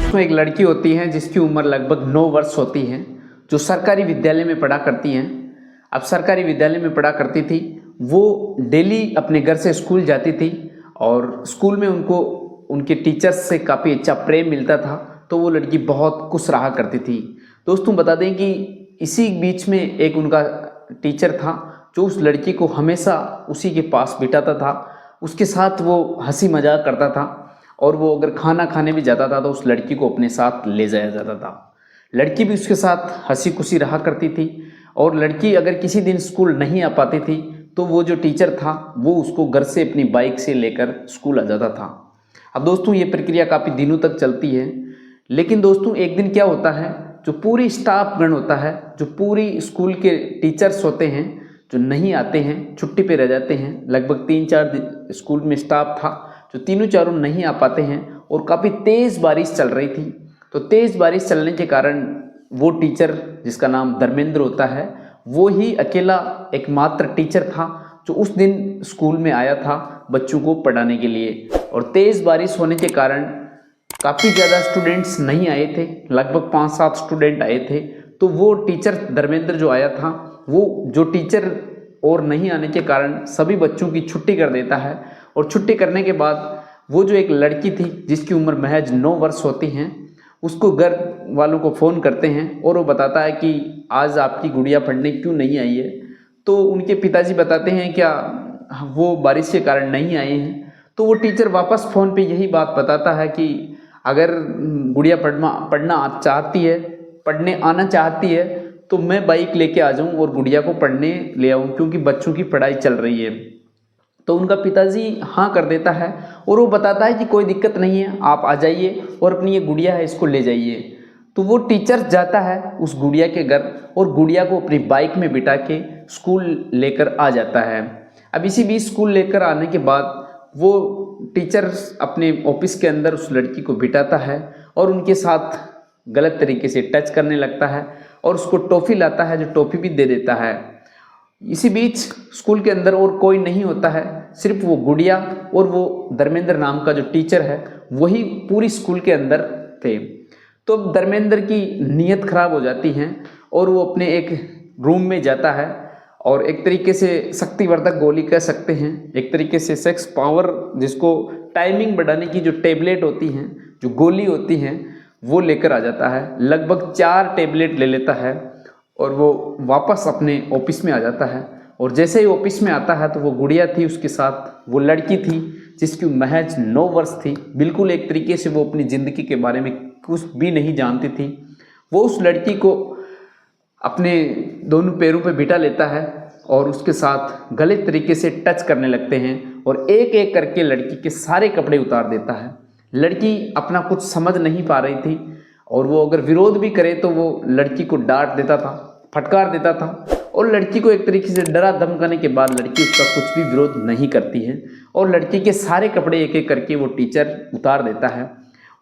दोस्तों एक लड़की होती है जिसकी उम्र लगभग 9 वर्ष होती है, जो सरकारी विद्यालय में पढ़ा करती हैं। अब सरकारी विद्यालय में पढ़ा करती थी, वो डेली अपने घर से स्कूल जाती थी और स्कूल में उनको उनके टीचर्स से काफ़ी अच्छा प्रेम मिलता था, तो वो लड़की बहुत खुश रहा करती थी। दोस्तों बता दें कि इसी बीच में एक उनका टीचर था जो उस लड़की को हमेशा उसी के पास बिठाता था, उसके साथ वो हंसी मजाक करता था और वो अगर खाना खाने भी जाता था तो उस लड़की को अपने साथ ले जाया जाता था। लड़की भी उसके साथ हंसी खुशी रहा करती थी और लड़की अगर किसी दिन स्कूल नहीं आ पाती थी तो वो जो टीचर था वो उसको घर से अपनी बाइक से लेकर स्कूल आ जाता था। अब दोस्तों ये प्रक्रिया काफ़ी दिनों तक चलती है, लेकिन दोस्तों एक दिन क्या होता है, जो पूरी स्टाफ गण होता है, जो पूरी स्कूल के टीचर्स होते हैं, जो नहीं आते हैं, छुट्टी पे रह जाते हैं। लगभग 3-4 स्कूल में स्टाफ था जो तीनों चारों नहीं आ पाते हैं और काफ़ी तेज़ बारिश चल रही थी। तो तेज़ बारिश चलने के कारण वो टीचर जिसका नाम धर्मेंद्र होता है, वो ही अकेला एकमात्र टीचर था जो उस दिन स्कूल में आया था बच्चों को पढ़ाने के लिए। और तेज़ बारिश होने के कारण काफ़ी ज़्यादा स्टूडेंट्स नहीं आए थे, लगभग 5-7 स्टूडेंट आए थे। तो वो टीचर धर्मेंद्र जो आया था, वो जो टीचर और नहीं आने के कारण सभी बच्चों की छुट्टी कर देता है। और छुट्टी करने के बाद वो जो एक लड़की थी जिसकी उम्र महज 9 वर्ष होती हैं, उसको घर वालों को फ़ोन करते हैं और वो बताता है कि आज आपकी गुड़िया पढ़ने क्यों नहीं आई है। तो उनके पिताजी बताते हैं क्या वो बारिश के कारण नहीं आए हैं। तो वो टीचर वापस फ़ोन पे यही बात बताता है कि अगर गुड़िया पढ़ना चाहती है, पढ़ने आना चाहती है तो मैं बाइक लेके आ जाऊं और गुड़िया को पढ़ने ले आऊं, क्योंकि बच्चों की पढ़ाई चल रही है। तो उनका पिताजी हाँ कर देता है और वो बताता है कि कोई दिक्कत नहीं है, आप आ जाइए और अपनी ये गुड़िया है इसको ले जाइए। तो वो टीचर जाता है उस गुड़िया के घर और गुड़िया को अपनी बाइक में बिठा के स्कूल लेकर आ जाता है। अब इसी बीच स्कूल लेकर आने के बाद वो टीचर अपने ऑफिस के अंदर उस लड़की को बिठाता है और उनके साथ गलत तरीके से टच करने लगता है और उसको टॉफ़ी लाता है, जो टॉफ़ी भी दे देता है। इसी बीच स्कूल के अंदर और कोई नहीं होता है, सिर्फ वो गुड़िया और वो धर्मेंद्र नाम का जो टीचर है वही पूरी स्कूल के अंदर थे। तो धर्मेंद्र की नीयत खराब हो जाती है और वो अपने एक रूम में जाता है और एक तरीके से शक्तिवर्धक गोली कह सकते हैं, एक तरीके से सेक्स पावर जिसको टाइमिंग बढ़ाने की जो टेबलेट होती हैं, जो गोली होती हैं, वो लेकर आ जाता है। लगभग 4 टेबलेट ले लेता है और वो वापस अपने ऑफिस में आ जाता है। और जैसे ही ऑफिस में आता है तो वो गुड़िया थी, उसके साथ वो लड़की थी जिसकी महज 9 वर्ष थी। बिल्कुल एक तरीके से वो अपनी ज़िंदगी के बारे में कुछ भी नहीं जानती थी। वो उस लड़की को अपने दोनों पैरों पे बिठा लेता है और उसके साथ गलत तरीके से टच करने लगते हैं और एक एक करके लड़की के सारे कपड़े उतार देता है। लड़की अपना कुछ समझ नहीं पा रही थी और वो अगर विरोध भी करे तो वो लड़की को डांट देता था, फटकार देता था और लड़की को एक तरीके से डरा धमकाने के बाद लड़की उसका कुछ भी विरोध नहीं करती है और लड़की के सारे कपड़े एक एक करके वो टीचर उतार देता है।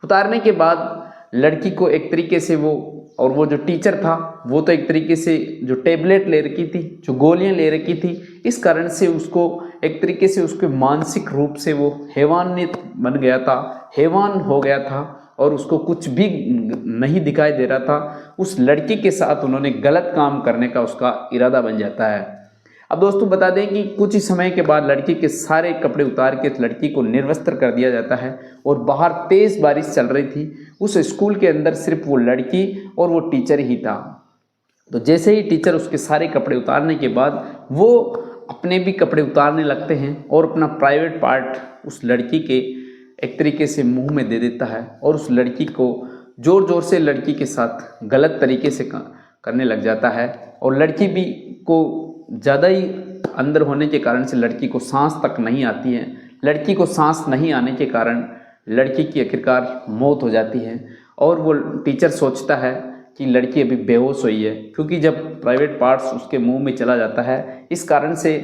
उतारने के बाद लड़की को एक तरीके से वो जो टीचर था वो तो एक तरीके से जो टेबलेट ले रखी थी, जो गोलियां ले रखी थी, इस कारण से उसको एक तरीके से उसके मानसिक रूप से वो हैवानियत बन गया था, हैवान हो गया था और उसको कुछ भी नहीं दिखाई दे रहा था। उस लड़की के साथ उन्होंने गलत काम करने का उसका इरादा बन जाता है। अब दोस्तों बता दें कि कुछ ही समय के बाद लड़की के सारे कपड़े उतार के लड़की को निर्वस्त्र कर दिया जाता है और बाहर तेज़ बारिश चल रही थी। उस स्कूल के अंदर सिर्फ वो लड़की और वो टीचर ही था। तो जैसे ही टीचर उसके सारे कपड़े उतारने के बाद वो अपने भी कपड़े उतारने लगते हैं और अपना प्राइवेट पार्ट उस लड़की के एक तरीके से मुंह में दे देता है और उस लड़की को ज़ोर ज़ोर से लड़की के साथ गलत तरीके से करने लग जाता है। और लड़की भी को ज़्यादा ही अंदर होने के कारण से लड़की को सांस तक नहीं आती है। लड़की को सांस नहीं आने के कारण लड़की की आखिरकार मौत हो जाती है और वो टीचर सोचता है कि लड़की अभी बेहोश हुई है, क्योंकि जब प्राइवेट पार्ट्स उसके मुंह में चला जाता है इस कारण से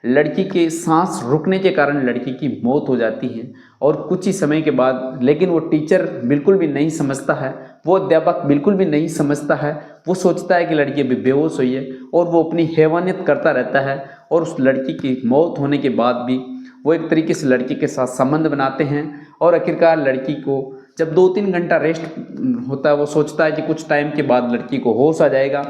लड़की के सांस रुकने के कारण लड़की की मौत हो जाती है। और कुछ ही समय के बाद, लेकिन वो टीचर बिल्कुल भी नहीं समझता है, वो अध्यापक बिल्कुल भी नहीं समझता है। वो सोचता है कि लड़की अभी बेहोश हुई है और वो अपनी हैवानियत करता रहता है और उस लड़की की मौत होने के बाद भी वो एक तरीके से लड़की के साथ संबंध बनाते हैं और आखिरकार लड़की को जब 2-3 घंटा रेस्ट होता है वो सोचता है कि कुछ टाइम के बाद लड़की को होश आ जाएगा,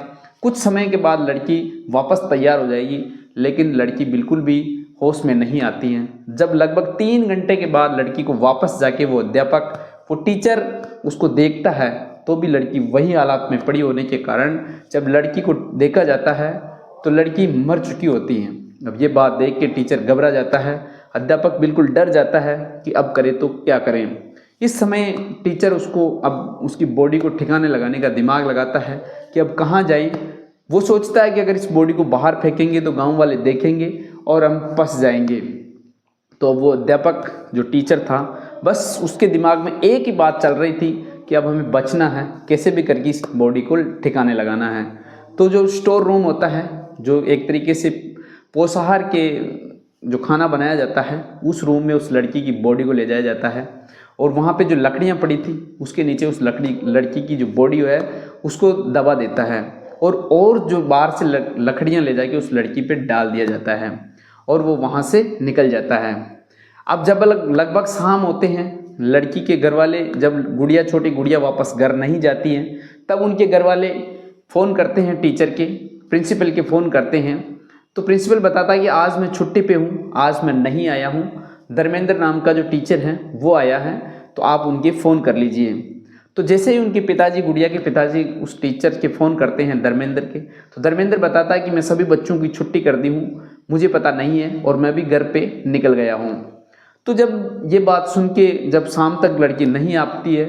कुछ समय के बाद लड़की वापस तैयार हो जाएगी, लेकिन लड़की बिल्कुल भी होश में नहीं आती है। जब लगभग 3 घंटे के बाद लड़की को वापस जाके वो अध्यापक, वो टीचर उसको देखता है तो भी लड़की वही हालात में पड़ी होने के कारण जब लड़की को देखा जाता है तो लड़की मर चुकी होती है। अब ये बात देख के टीचर घबरा जाता है, अध्यापक बिल्कुल डर जाता है कि अब करे तो क्या करें। इस समय टीचर उसको अब उसकी बॉडी को ठिकाने लगाने का दिमाग लगाता है कि अब कहाँ जाए। वो सोचता है कि अगर इस बॉडी को बाहर फेंकेंगे तो गांव वाले देखेंगे और हम फंस जाएंगे। तो वो अध्यापक जो टीचर था, बस उसके दिमाग में एक ही बात चल रही थी कि अब हमें बचना है, कैसे भी करके इस बॉडी को ठिकाने लगाना है। तो जो स्टोर रूम होता है, जो एक तरीके से पोषाहार के जो खाना बनाया जाता है, उस रूम में उस लड़की की बॉडी को ले जाया जाता है और वहाँ पे जो लकड़ियाँ पड़ी थी उसके नीचे उस लड़की की जो बॉडी है उसको दबा देता है और जो बाहर से लकड़ियाँ ले जाके उस लड़की पे डाल दिया जाता है और वो वहाँ से निकल जाता है। अब जब लगभग शाम होते हैं, लड़की के घर वाले, जब गुड़िया, छोटी गुड़िया वापस घर नहीं जाती हैं, तब उनके घर वाले फ़ोन करते हैं टीचर के, प्रिंसिपल के फ़ोन करते हैं। तो प्रिंसिपल बताता है कि आज मैं छुट्टी पे हूँ, आज मैं नहीं आया हूँ, धर्मेंद्र नाम का जो टीचर है वो आया है, तो आप उनके फ़ोन कर लीजिए। तो जैसे ही उनके पिताजी, गुड़िया के पिताजी उस टीचर के फ़ोन करते हैं धर्मेंद्र के, तो धर्मेंद्र बताता है कि मैं सभी बच्चों की छुट्टी कर दी हूँ, मुझे पता नहीं है और मैं भी घर पे निकल गया हूँ। तो जब ये बात सुन के जब शाम तक लड़की नहीं आती है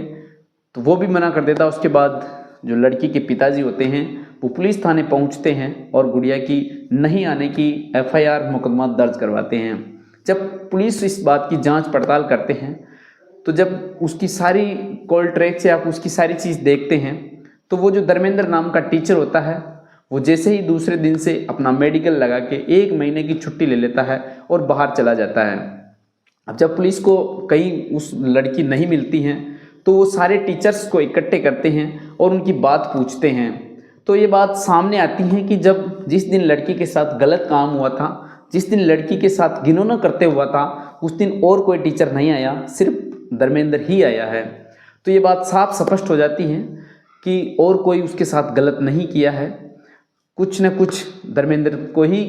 तो वो भी मना कर देता। उसके बाद जो लड़की के पिताजी होते हैं वो पुलिस थाने पहुंचते हैं और गुड़िया की नहीं आने की FIR मुकदमा दर्ज करवाते हैं। जब पुलिस इस बात की जांच पड़ताल करते हैं तो जब उसकी सारी कॉल ट्रैक से आप उसकी सारी चीज़ देखते हैं तो वो जो धर्मेंद्र नाम का टीचर होता है वो जैसे ही दूसरे दिन से अपना मेडिकल लगा के 1 महीने की छुट्टी ले लेता है और बाहर चला जाता है। अब जब पुलिस को कहीं उस लड़की नहीं मिलती हैं तो वो सारे टीचर्स को इकट्ठे करते हैं और उनकी बात पूछते हैं। तो ये बात सामने आती है कि जब जिस दिन लड़की के साथ गलत काम हुआ था, जिस दिन लड़की के साथ घिनौना करते हुआ था, उस दिन और कोई टीचर नहीं आया, सिर्फ धर्मेंद्र ही आया है। तो ये बात साफ स्पष्ट हो जाती है कि और कोई उसके साथ गलत नहीं किया है, कुछ न कुछ धर्मेंद्र को ही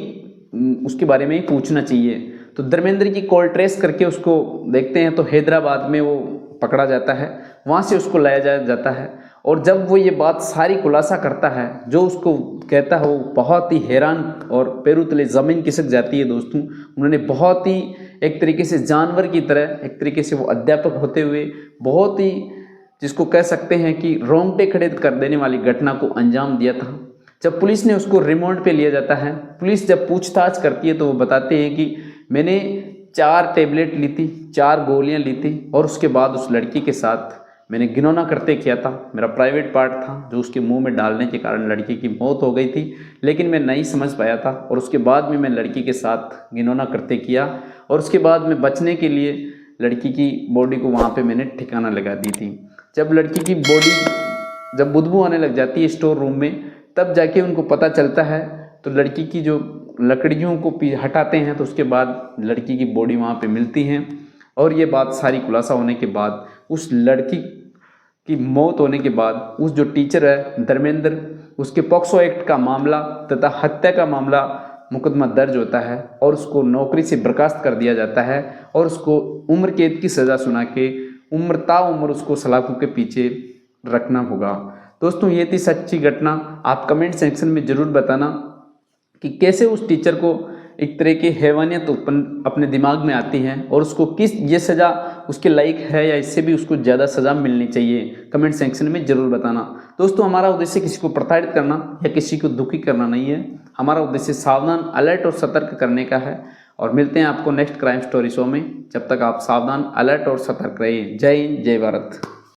उसके बारे में ही पूछना चाहिए। तो धर्मेंद्र की कॉल ट्रेस करके उसको देखते हैं तो हैदराबाद में वो पकड़ा जाता है, वहाँ से उसको लाया जाता है और जब वो ये बात सारी खुलासा करता है, जो उसको कहता है, वो बहुत ही हैरान और पैरों तले ज़मीन खिसक जाती है। दोस्तों, उन्होंने बहुत ही एक तरीके से जानवर की तरह, एक तरीके से वो अध्यापक होते हुए बहुत ही, जिसको कह सकते हैं कि रोंगटे खड़े कर देने वाली घटना को अंजाम दिया था। जब पुलिस ने उसको रिमांड पे लिया जाता है, पुलिस जब पूछताछ करती है तो वो बताते हैं कि मैंने 4 टैबलेट ली थी, 4 गोलियां ली थी और उसके बाद उस लड़की के साथ मैंने घिनौना करते किया था। मेरा प्राइवेट पार्ट था जो उसके मुंह में डालने के कारण लड़की की मौत हो गई थी, लेकिन मैं नहीं समझ पाया था और उसके बाद में मैं लड़की के साथ घिनौना करते किया और उसके बाद में बचने के लिए लड़की की बॉडी को वहाँ पे मैंने ठिकाना लगा दी थी। जब लड़की की बॉडी जब बदबू आने लग जाती है स्टोर रूम में, तब जाके उनको पता चलता है। तो लड़की की जो लकड़ियों को हटाते हैं तो उसके बाद लड़की की बॉडी वहाँ पे मिलती हैं और ये बात सारी खुलासा होने के बाद, उस लड़की की मौत होने के बाद, उस जो टीचर है धर्मेंद्र, उसके पॉक्सो एक्ट का मामला तथा हत्या का मामला मुकदमा दर्ज होता है और उसको नौकरी से बर्खास्त कर दिया जाता है और उसको उम्र कैद की सज़ा सुना के ताउम्र उसको सलाखों के पीछे रखना होगा। दोस्तों, ये थी सच्ची घटना। आप कमेंट सेक्शन में ज़रूर बताना कि कैसे उस टीचर को एक तरह की हैवानियत अपने दिमाग में आती है और उसको किस ये सज़ा उसके लायक है या इससे भी उसको ज़्यादा सज़ा मिलनी चाहिए। कमेंट सेक्शन में ज़रूर बताना। दोस्तों, हमारा उद्देश्य किसी को प्रताड़ित करना या किसी को दुखी करना नहीं है। हमारा उद्देश्य सावधान, अलर्ट और सतर्क करने का है। और मिलते हैं आपको नेक्स्ट क्राइम स्टोरी शो में। जब तक आप सावधान, अलर्ट और सतर्क रहिए। जय हिंद, जय भारत।